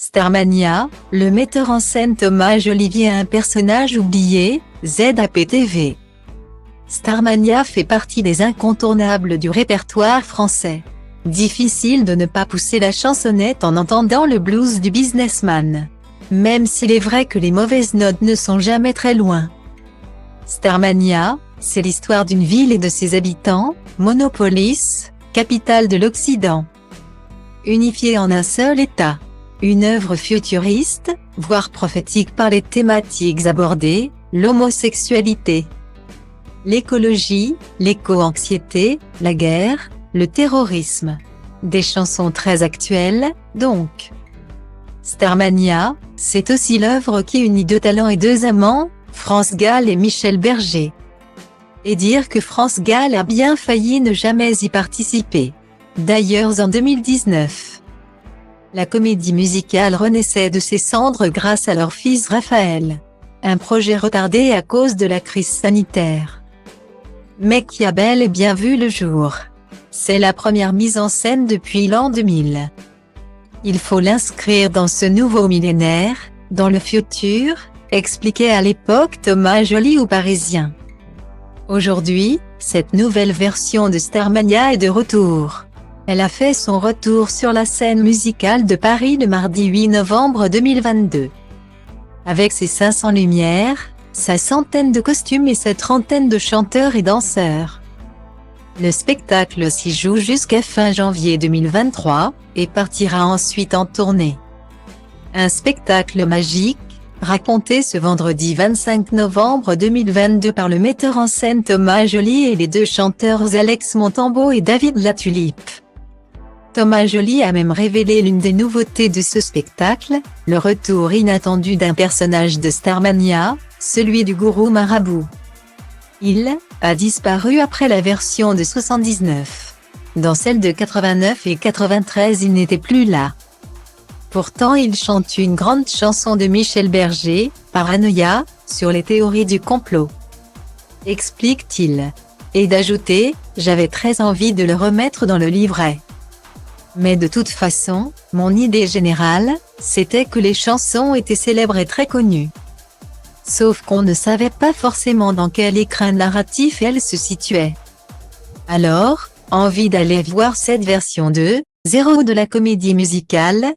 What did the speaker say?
Starmania, le metteur en scène Thomas Jolivet a un personnage oublié, ZAPTV. Starmania fait partie des incontournables du répertoire français. Difficile de ne pas pousser la chansonnette en entendant le blues du businessman. Même s'il est vrai que les mauvaises notes ne sont jamais très loin. Starmania, c'est l'histoire d'une ville et de ses habitants, Monopolis, capitale de l'Occident. Unifiée en un seul État. Une œuvre futuriste, voire prophétique par les thématiques abordées, l'homosexualité, l'écologie, l'éco-anxiété, la guerre, le terrorisme. Des chansons très actuelles, donc. Starmania, c'est aussi l'œuvre qui unit deux talents et deux amants, France Gall et Michel Berger. Et dire que France Gall a bien failli ne jamais y participer. D'ailleurs en 2019. La comédie musicale renaissait de ses cendres grâce à leur fils Raphaël. Un projet retardé à cause de la crise sanitaire. Mais qui a bel et bien vu le jour. C'est la première mise en scène depuis l'an 2000. Il faut l'inscrire dans ce nouveau millénaire, dans le futur, expliquait à l'époque Thomas Jolivet aux Parisiens. Aujourd'hui, cette nouvelle version de Starmania est de retour. Elle a fait son retour sur la scène musicale de Paris le mardi 8 novembre 2022. Avec ses 500 lumières, sa centaine de costumes et sa trentaine de chanteurs et danseurs. Le spectacle s'y joue jusqu'à fin janvier 2023, et partira ensuite en tournée. Un spectacle magique, raconté ce vendredi 25 novembre 2022 par le metteur en scène Thomas Jolivet et les deux chanteurs Alex Montambo et David Latulippe. Thomas Jolivet a même révélé l'une des nouveautés de ce spectacle, le retour inattendu d'un personnage de Starmania, celui du gourou marabout. Il a disparu après la version de 79. Dans celle de 89 et 93 il n'était plus là. Pourtant il chante une grande chanson de Michel Berger, Paranoia, sur les théories du complot. Explique-t-il. Et d'ajouter, j'avais très envie de le remettre dans le livret. Mais de toute façon, mon idée générale, c'était que les chansons étaient célèbres et très connues. Sauf qu'on ne savait pas forcément dans quel écrin narratif elles se situaient. Alors, envie d'aller voir cette version 2.0 de la comédie musicale,